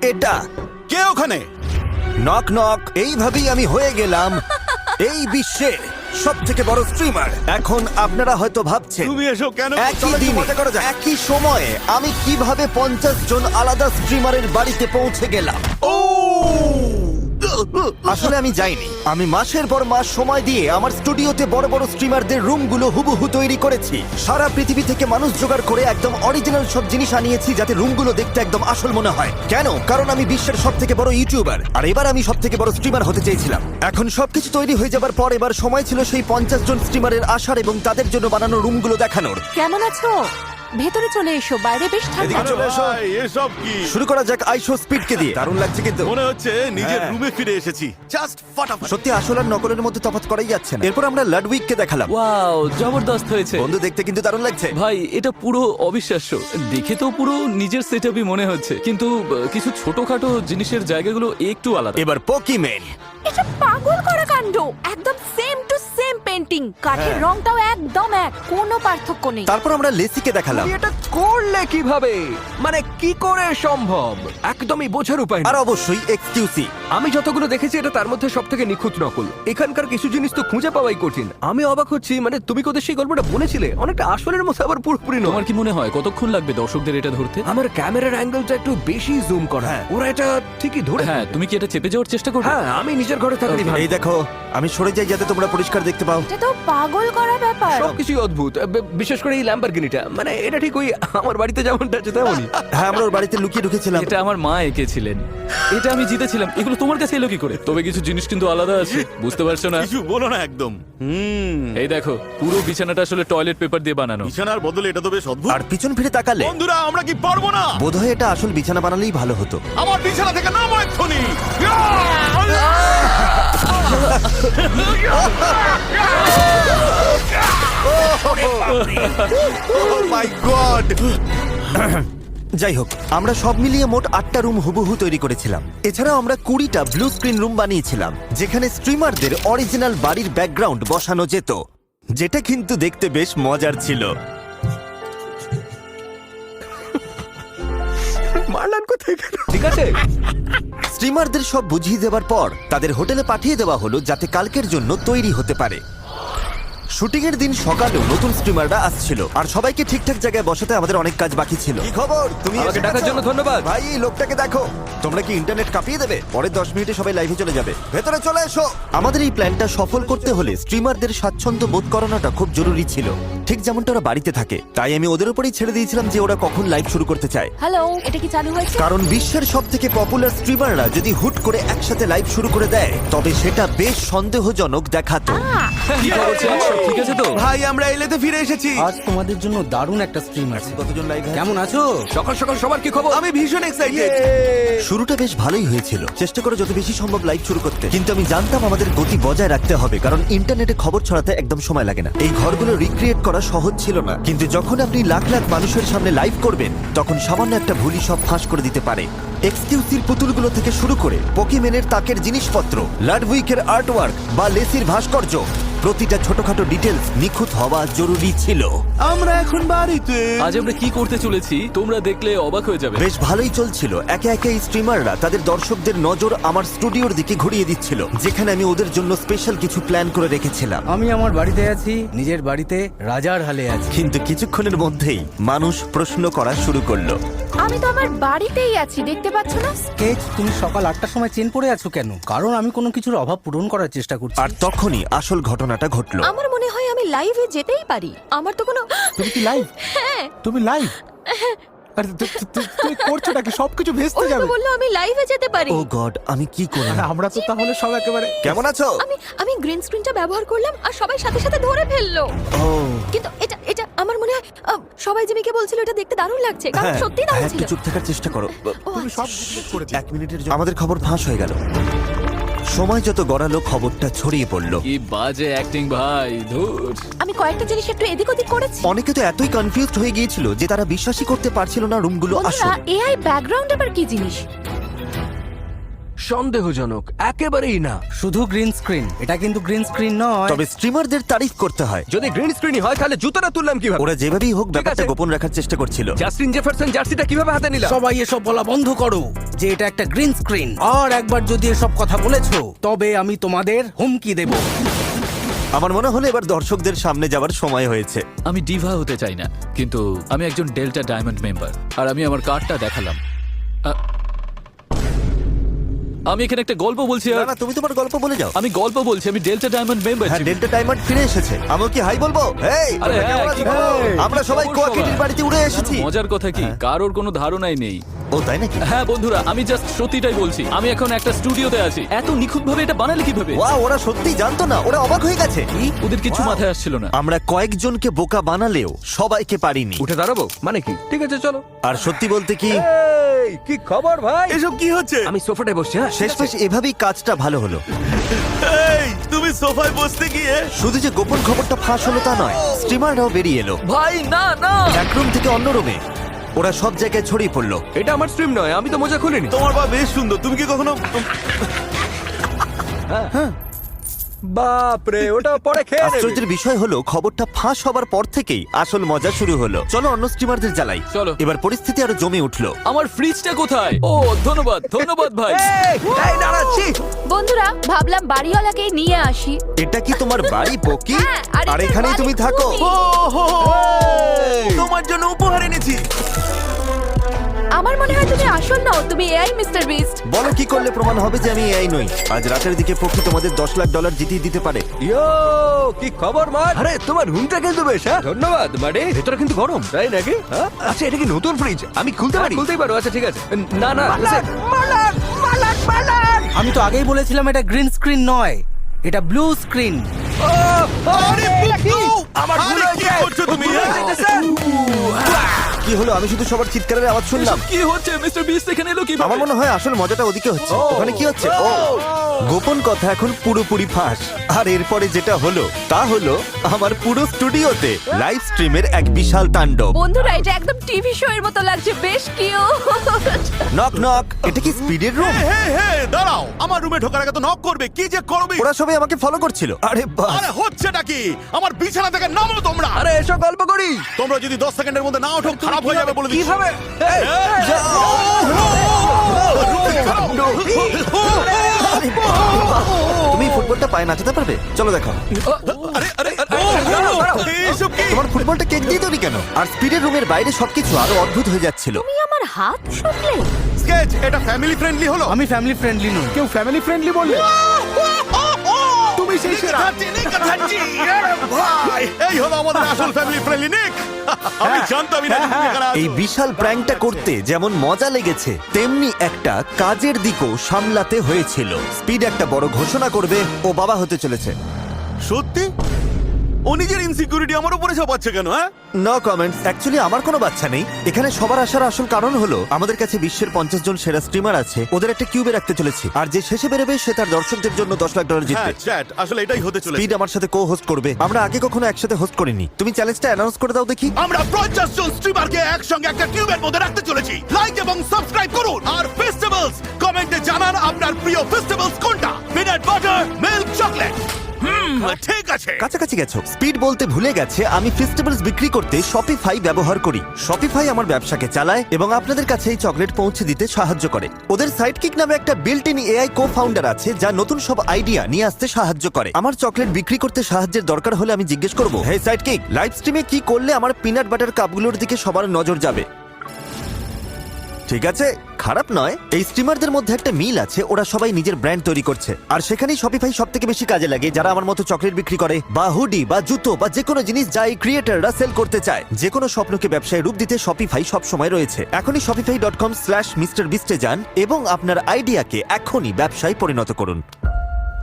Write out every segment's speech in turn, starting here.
এটা। কে ওখানে? Knock knock. এইভাবেই আমি হয়ে গেলাম এই বিশ্বের সব থেকে বড় স্ট্রিমার। এখন আপনারা হয়তো ভাবছেন তুমি এসো কেন? একই চলো একটু দিনে, মজা করা যাক। একই সময়ে আমি কিভাবে 50 জন আলাদা স্ট্রিমারের বাড়িতে পৌঁছে গেলাম। আসলে আমি যাইনি, আমি মাসের পর মাস সময় দিয়ে আমার স্টুডিওতে বড় বড় স্ট্রিমারদের রুমগুলো হুবহু তৈরি করেছি। সারা পৃথিবী থেকে মানুষ জোগাড় করে একদম অরিজিনাল সব জিনিস আনিয়েছি যাতে রুমগুলো দেখতে একদম আসল মনে হয়। কেন? কারণ আমি বিশ্বের সব থেকে বড় ইউটিউবার, আর এবার আমি সব থেকে বড় স্ট্রিমার হতে চেয়েছিলাম। এখন সবকিছু তৈরি হয়ে যাবার পর এবার সময় ছিল সেই 50 জন স্ট্রিমারের আসার এবং তাদের জন্য বানানো রুমগুলো দেখানোর। কেমন আছো? ভেতরে চলে এসো, বাইরে বেশ ঠান্ডা। এদিকে চলে এসো। ভাই, এসব কি? শুরু করা যাক আইশো স্পিডকে দিয়ে। দারুণ লাগছে কিন্তু। মনে হচ্ছে নিজের হ্যাঁ। রুমে ফিরে এসেছি। জাস্ট ফাটাফাটি। সত্যি আসল আর নকলের মধ্যে তফাৎ করাই যাচ্ছে না। এরপর আমরা লাডউইককে দেখালাম। ওয়াও, জবরদস্ত হয়েছে বন্ধু দেখতে কিন্তু দারুণ লাগছে। ভাই। এটা পুরো অবিশ্বাস্য। দেখে তো পুরো নিজের সেটআপই মনে হচ্ছে, কিন্তু কিছু ছোটখাটো জিনিসের জায়গাগুলো একটু আলাদা। এবার পোকিমেন। এটা পাগল করা কাণ্ড, একদম সেম টু সেম পেন্টিং। কাঠের হ্যাঁ। রংটাও একদম এক, কোনো পার্থক্য নেই। তারপর আমরা লেসিকে দেখালাম। তুমি এটা করলে কিভাবে? মানে কি করে সম্ভব? একদমই বোঝার উপায় আর না। অবশ্যই এক্সকিউসি। আমি যতগুলো দেখেছি এটা তার মধ্যে সব থেকে নিখুঁত নকল। এখানকার কিছু জিনিস তো খুঁজে পাওয়াই কঠিন। আমি অবাক হচ্ছি, মানে তুমি কোথায় সেই গল্পটা বলেছিলে? অনেকটা আসলের মতো, আবার পুরোপুরি নয়। তোমার কি মনে হয় কতক্ষণ লাগবে দর্শকদের এটা ধরতে? আমার ক্যামেরার অ্যাঙ্গেলটা একটু বেশি জুম করা। হ্যাঁ। ওরা এটা ঠিকই ধরে হ্যাঁ, তুমি কি এটা চেপে যাওয়ার চেষ্টা করবে? হ্যাঁ, আমি নিজের ঘরে থাকলেই ভালো। এই দেখো, আমি সরে যাই যাতে তোমরা পরিষ্কার দেখতে পাও। এটা তো পাগল করা ব্যাপার। সবকিছুই অদ্ভুত, বিশেষ করে এই ল্যাম্বরগিনিটা। মানে এটা ঠিক ওই আমার বাড়িতে যেমনটা আছে তেমনই। হ্যাঁ, আমরা ওর বাড়িতে লুকিয়ে ঢুকেছিলাম। এটা আমার মা এঁকেছিলেন। এটা আমি জিতেছিলাম। এগুলো তোমার কাছে এলো কি করে? তবে কিছু জিনিস কিন্তু আলাদা আছে, বুঝতে পারছো না? কিছু বলো না একদম। এই দেখো, পুরো বিছানাটা আসলে টয়লেট পেপার দিয়ে বানানো। বিছানার বদলে এটা তো বেশ অদ্ভুত। আর পিছন ফিরে তাকালে বন্ধুরা, আমরা কি পারবো না? বোধহয় এটা আসল বিছানা বানালেই ভালো হতো। আমার বিছানা থেকে নামো এক্ষুনি। Oh my God! যাই হোক, আমরা সব মিলিয়ে মোট 8টা রুম হুবহু তৈরি করেছিলাম। এছাড়াও আমরা 20টা ব্লু স্ক্রিন রুম বানিয়েছিলাম, যেখানে স্ট্রিমারদের অরিজিনাল বাড়ির ব্যাকগ্রাউন্ড বসানো যেত, যেটা কিন্তু দেখতে বেশ মজার ছিল। মারলান কোথায় গেল? ঠিক আছে। স্ট্রিমারদের সব বুঝিয়ে দেওয়ার পর তাদের হোটেলে পাঠিয়ে দেওয়া হলো যাতে কালকের জন্য তৈরি হতে পারে। শুটিং এর দিন সকালেও নতুন স্ট্রিমাররা আসছিল, আর সবাইকে ঠিকঠাক জায়গায় বসাতে আমাদের অনেক কাজ বাকি ছিল। কি খবর? তুমি আমাকে এসে ডাকার গেছো? জন্য ধন্যবাদ। ভাই, এই লোকটাকে দেখো। তোমরা কি ইন্টারনেট কাঁপিয়ে দেবে? পরের 10 মিনিটে সবাই লাইভে চলে যাবে। ভেতরে চলে এসো। আমাদের এই প্ল্যানটা সফল করতে হলে স্ট্রিমারদের স্বাচ্ছন্দ্য বোধ করানোটা খুব জরুরি ছিল, ঠিক যেমনটা ওরা বাড়িতে থাকে। তাই আমি ওদের উপরেই ছেড়ে দিয়েছিলাম যে ওরা কখন লাইভ শুরু করতে চায়। হ্যালো, এটা কি চালু হয়েছে? কারণ বিশ্বের সব থেকে পপুলার স্ট্রিমাররা যদি হুট করে একসাথে লাইভ শুরু করে দেয়, তবে সেটা বেশ সন্দেহজনক দেখাতো। কি খবর চ্যাট? সব ঠিক আছে তো? ভাই, আমরা এলেতে ফিরে এসেছি। আজ তোমাদের জন্য দারুণ একটা স্ট্রিম আছে। কতজন লাইভ? কেমন আছো? সকাল সকাল সবার কি খবর? আমি ভীষণ এক্সাইটেড। শুরুটা বেশ ভালোই হয়েছিল। চেষ্টা করে যত বেশি সম্ভব লাইভ শুরু করতে, কিন্তু আমি জানতাম আমাদের গতি বজায় রাখতে হবে, কারণ ইন্টারনেটে খবর ছড়াতে একদম সময় লাগে না। এই ঘরগুলো রিক্রিয়েট করা সহজ ছিল না, কিন্তু যখন আপনি লাখ লাখ মানুষের সামনে লাইভ করবেন, তখন সামান্য একটা ভুলই সব ফাঁস করে দিতে পারে। এক্সকিউসির পুতুলগুলো থেকে শুরু করে পোকিমেনের তাকের জিনিসপত্র, লাডউইকের আর্টওয়ার্ক বা লেসির ভাস্কর্য, প্রতিটা ছোটখাটো ডিটেলস নিখুঁত হওয়া জরুরি ছিল। আমরা এখন বাড়িতে। আজ আমরা কি করতে চলেছি তোমরা দেখলে অবাক হয়ে যাবে। বেশ ভালোই চলছিল। একে একে এই স্ট্রিমাররা তাদের দর্শকদের নজর আমার স্টুডিওর দিকে ঘুরিয়ে দিচ্ছিল, যেখানে আমি ওদের জন্য স্পেশাল কিছু প্ল্যান করে রেখেছিলাম। আমি আমার বাড়িতে আছি, নিজের বাড়িতে রাজার হালে আছি। কিন্তু কিছুক্ষণের মধ্যেই মানুষ প্রশ্ন করা শুরু করলো। আমি তো আমার বাড়িতেই আছি, দেখতে পাচ্ছ না? স্কেচ, তুমি সকাল 8টার সময় চেন পড়ে আছো কেন? কারণ আমি কোনো কিছুর অভাব পূরণ করার চেষ্টা করছি। আর তখনই আসল ঘটনাটা ঘটলো। আমার মনে হয় আমি লাইভে যেতেই পারি। আমার তো কোনো তুমি কি লাইভ? হ্যাঁ, তুমি লাইভ? আরে তুমি করছো নাকি? সবকিছু ভেস্তে ওরা যাবে। তো বললো আমি লাইভে যেতে পারি। ও গড, আমি কি করলাম? আরে আমরা তো তাহলে সব একেবারে। কেমন আছো? আমি গ্রিন স্ক্রিনটা ব্যবহার করলাম আর সবাই সাথে সাথে ধরে ফেললো। ও কিন্তু এটা আমার মনে হয় সবাই জিমিকে বলছিল এটা দেখতে দারুণ লাগছে, কারণ হ্যাঁ, সত্যি দারুণ হ্যাঁ, ছিল। একটু চুপ থাকার চেষ্টা করো। ও, তুমি সব বুঝে করেছো। 1 মিনিটের জন্য আমাদের খবর ফাঁস হয়ে গেল। সময় যত গড়ালো, খবরটা ছড়িয়ে পড়লো। কি বাজে অ্যাক্টিং ভাই, ধুর। আমি কয়েকটা জিনিস একটু এদিক ওদিক করেছি। অনেকে তো এতই কনফিউজড হয়ে গিয়েছিল যে তারা বিশ্বাসই করতে পারছিল না রুমগুলো বন্ধুরা, আসল। এআই ব্যাকগ্রাউন্ড আবার কি জিনিস? সন্দেহজনক, একেবারেই না। শুধু গ্রিন স্ক্রিন, এটা কিন্তু গ্রিন স্ক্রিন নয়। তবে স্ট্রিমারদের তারিফ করতে হয়। যদি গ্রিন স্ক্রিনই হয় তাহলে জুতোটা তুললাম কিভাবে? ওরা যেভাবেই হোক ব্যাপারটা আছে। গোপন রাখার চেষ্টা করছিল। জাস্টিন জেফারসন জার্সিটা কিভাবে হাতে নিলাম? সবাই এসব বলা বন্ধ করো যে এটা একটা গ্রিন স্ক্রিন। আর একবার যদি এসব কথা বলেছো তবে আমি তোমাদের হুমকি দেব। আমার মনে হলো এবার দর্শকদের সামনে যাওয়ার সময় হয়েছে। আমি ডিভা হতে চাই না, কিন্তু আমি একজন ডেল্টা ডায়মন্ড মেম্বার, আর আমি আমার কার্ডটা দেখালাম। আমি এখানে একটা গল্প বলছি, না আর না, তুমি তোমার গল্প বলে যাও। আমি গল্প বলছি, আমি ডেল্টা ডায়মন্ড মেম্বার। হ্যাঁ, ডেল্টা ডায়মন্ড ফিরে এসেছে। আমি কি হাই বলবো? এই, আরে তোমরা হ্যাঁ, কেমন কি আছো? খবর? আমরা সবাই খবর কোয়াকিটির সবার। বাড়িতে উড়ে এসেছি। মজার কথা কি, কারোর কোনো ধারণাই নেই। ও তাই নাকি? হ্যাঁ বন্ধুরা, আমি জাস্ট সত্যিটাই বলছি। আমি এখন একটা স্টুডিওতে আছি। এত নিখুঁত ভাবে এটা বানালে কিভাবে? ওয়া, ওরা সত্যি জানতো না, ওরা অবাক হয়ে গেছে। ওদের কিছু Wow! মাথায় আসছিল না। আমরা কয়েকজনকে বোকা বানালেও সবাইকে পারিনি। উঠে দাঁড়াবো মানে কি? ঠিক আছে চলো। আর সত্যি বলতে কি, এই, কি খবর ভাই? এসব কি হচ্ছে? আমি সোফাটায় বসছি। হ্যাঁ শেষমেশ এভাবেই কাজটা ভালো হলো। এই তুমি সোফায় বসতে গিয়ে শুধু যে গোপন খবরটা ফাঁস হলো তা নয়, স্ট্রিমাররাও বেরিয়ে এলো ভাই না না, এক রুম থেকে অন্য রুমে। ওরা সব জায়গায় ছড়িয়ে পড়লো। এটা আমার স্ট্রিম নয়, আমি তো মজা খুলিনি। তোমার বা বেশ সুন্দর। তুমি কি কখনো বাপ রে, ওটা পরে খেয়ে নেবে। আশ্চর্যের বিষয় হলো খবরটা ফাঁস হবার পর থেকেই আসল মজা শুরু হলো। চলো অন্য স্ট্রিমারদের জ্বালাই। চলো। এবার পরিস্থিতি আরো জমে উঠলো। আমার ফ্রিজটা কোথায়? ও ধন্যবাদ ধন্যবাদ ভাই। এই, এই দাঁড়াচ্ছি। বন্ধুরা, ভাবলাম বাড়িওয়ালাকে নিয়ে আসি। এটা কি তোমার বাড়ি পকি? হ্যাঁ, আর আর এটার এখানেই তুমি মালিক থাকো? তুমি। তোমার জন্য উপহার এনেছি? আমার মনে হয় তুমি আসল নও, তুমি এআই মিস্টার বিস্ট। বলো কি করলে প্রমাণ হবে যে আমি এআই নই? আজ রাতের দিকে পকি তোমাদের $10 লাখ জিতিয়ে দিতে পারে। ইয়ো, কি খবর মার? আরে তোমার রুমটা কিন্তু বেশ। হ্যাঁ ধন্যবাদ মানে ভেতরে কিন্তু গরম, তাই নাকি? হ্যাঁ? আচ্ছা, এটা কি নতুন ফ্রিজ? আমি খুলতে পারি? খুলতেই পারো। আচ্ছা ঠিক আছে। না না, আমি তো আগেই বলেছিলাম এটা গ্রিন স্ক্রিন নয়, এটা ব্লু স্ক্রিন। আরে বুকু! আমার ভুল আরে হয়েছে। কি করছো তুমি? কি হলো? আমি শুধু সবার চিৎকারের আওয়াজ শুনলাম। কি হচ্ছে? মিস্টার বিস্ট এখানে এলো কিভাবে? আমার মনে হয় আসল মজাটা ওদিকে হচ্ছে। ওখানে কি হচ্ছে? ও, গোপন কথা এখন পুরোপুরি ফাঁস। আর এরপরে যেটা হলো তা হলো আমার পুরো স্টুডিওতে লাইভ স্ট্রিমের এক বিশাল তাণ্ডব। বন্ধুরা, এটা একদম টিভি শো এর মতো লাগছে, বেশ কিউট। নক নক, এটা কি স্পিডের রুম? হে হে, দাঁড়াও। আমার রুমে ঢোকার আগে তো নক করবে। কি যে করবে? ওরা সবাই আমাকে ফলো করছিল। আরে বাহ, আরে হচ্ছেটা কি? আমার বিছানা থেকে নামো তোমরা। আরে এসো গল্প করি। তোমরা যদি 10 সেকেন্ডের মধ্যে না ওঠো খারাপ হয়ে যাবে বলে দিচ্ছি। কিভাবে? এই, তুমি ফুটবলটা পায়ে নাচাতে পারবে? চলো দেখো। আরে আরে এসব কি? তোমার ফুটবলটা কেক দিয়ে তৈরি কেন? আর স্পিডের রুমের বাইরে সবকিছু আরো অদ্ভুত হয়ে যাচ্ছিল। তুমি আমার হাত শুকলে। স্কেচ, এটা ফ্যামিলি ফ্রেন্ডলি হলো? আমি ফ্যামিলি ফ্রেন্ডলি নই। কেউ ফ্যামিলি ফ্রেন্ডলি বললে তুমি সেই সেরা। ভাই, এই হলো আমাদের আসল ফ্যামিলি ফ্রেন্ডলি নিক। আমি জানতামই না তুমি এখানে আছো। এই বিশাল প্র্যাঙ্কটা করতে যেমন মজা লেগেছে, তেমনি একটা কাজের দিকও সামলাতে হয়েছিল। স্পিড একটা বড় ঘোষণা করবে, ও বাবা হতে চলেছে। সত্যি? ও নিজের ইনসিকিউরিটি আমার উপরে চাপাচ্ছে কেন? হ্যাঁ, নো কমেন্টস। অ্যাকচুয়ালি আমার কোনো বাচ্চা নেই। এখানে সবার আসার আসল কারণ হলো আমাদের কাছে বিশ্বের 50 জন সেরা স্ট্রিমার আছে, ওদের একটা কিউবে রাখতে চলেছি। আর যে শেষে বেরোবে সে তার দর্শকদের জন্য $10 লাখ হ্যাঁ জিতবে। চ্যাট, আসলে এটাই হতে চলেছে। স্পিড আমার সাথে কো হোস্ট করবে। আমরা আগে কখনো একসাথে হোস্ট করিনি। তুমি চ্যালেঞ্জটা অ্যানাউন্স করে দাও দেখি। আমরা 50 জন স্ট্রিমারকে একসঙ্গে একটা টিউবের মধ্যে রাখতে চলেছি। লাইক এবং সাবস্ক্রাইব করুন। আর ফেস্টিভ্যালস কমেন্টে জানান আপনার প্রিয় ফেস্টিভ্যালস কোনটা। Peanut butter, milk chocolate. ঠিক আছে। কাছাকাছি গেছো। স্পিড বলতে ভুলে গেছে আমি ফেস্টিভ্যালস বিক্রি করতে শপিফাই ব্যবহার করি। শপিফাই আমার ব্যবসাকে চালায় এবং আপনাদের কাছে এই চকলেট পৌঁছে দিতে সাহায্য করে। ওদের সাইডকিক নামে একটা বিল্ট ইন এআই কো-ফাউন্ডার আছে যা নতুন সব আইডিয়া নিয়ে আসতে সাহায্য করে। আমার চকলেট বিক্রি করতে সাহায্যের দরকার হলে আমি জিজ্ঞেস করব, হে সাইডকিক, লাইভ স্ট্রিমে কি করলে আমার পিনাট বাটার কাপগুলোর দিকে সবার নজর যাবে? ঠিক আছে, খারাপ নয়। এই স্ট্রিমারদের মধ্যে একটা মিল আছে, ওরা সবাই নিজের ব্র্যান্ড তৈরি করছে। আর সেখানেই শপিফাই সব থেকে বেশি কাজে লাগে যারা আমার মতো চকলেট বিক্রি করে, বা হুডি, বা জুতো, বা যে কোনো জিনিস যা এই ক্রিয়েটাররা সেল করতে চায়। যে কোনো স্বপ্নকে ব্যবসায় রূপ দিতে শপিফাই সব সময় রয়েছে। এখনই shopify.com/MrBeast এ যান এবং আপনার আইডিয়াকে এখনই ব্যবসায় পরিণত করুন।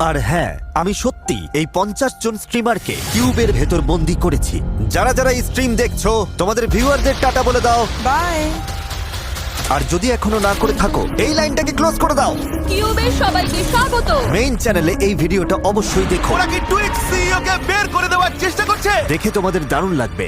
আর হ্যাঁ, আমি সত্যি এই 50 জন স্ট্রিমারকে কিউবের ভেতর বন্দি করেছি। যারা যারা এই স্ট্রিম দেখছো, তোমাদের ভিউয়ারদের টাটা বলে দাও। বাই। আর যদি এখনো না করে থাকো, এই লাইনটাকে ক্লোজ করে দাও। কিউবের সবাইকে স্বাগত। মেইন চ্যানেলে এই ভিডিওটা অবশ্যই দেখো, ওরা কি টুইট সিইও কে বের করে দেওয়ার চেষ্টা করছে? দেখে তোমাদের দারুণ লাগবে।